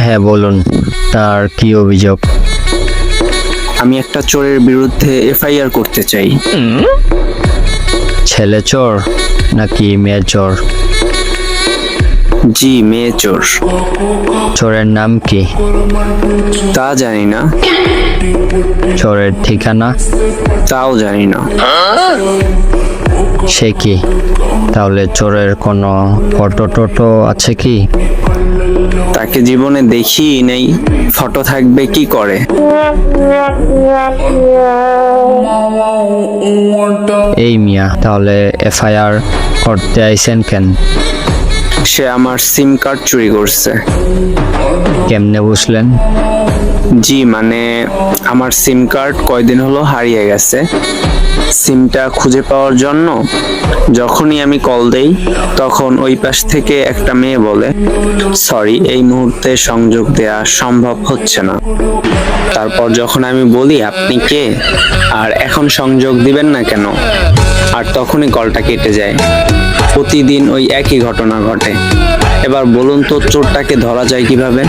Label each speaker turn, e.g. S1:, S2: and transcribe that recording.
S1: হ্যাঁ বলুন, তার কি অভিযোগ?
S2: আমি একটা চোরের বিরুদ্ধে এফআইআর করতে চাই।
S1: ছেলে চোর নাকি মেয়ে চোর?
S2: জি, মেয়ে চোর।
S1: চোরের নাম কি?
S2: তা জানি না।
S1: চোরের ঠিকানা?
S2: তাও জানি না।
S1: সে কি? তাহলে চোরের কোনো ফটো টটো আছে কি?
S2: তাকে জীবনে দেখিই নেই, ফটো থাকবে কি করে?
S1: এই মিয়া, তাহলে এফআইআর করতে আইছেন কেন?
S2: সে আমার সিম কার্ড চুরি করছে।
S1: কেমনে বুঝলেন?
S2: জি, মানে আমার সিম কার্ড কয়দিন হলো হারিয়ে গেছে। সিমটা খুঁজে পাওয়ার জন্য যখনই আমি কল দেই, তখন ওই পাশ থেকে একটা মেয়ে বলে, সরি, এই মুহূর্তে সংযোগ দেয়া সম্ভব হচ্ছে না। তারপর যখন আমি বলি আপনি কে আর এখন সংযোগ দিবেন না কেন, আর তখনই কলটা কেটে যায়। প্রতিদিন ওই একই ঘটনা ঘটে। এবার বলুন তো, চোরটাকে ধরা যায় কিভাবে?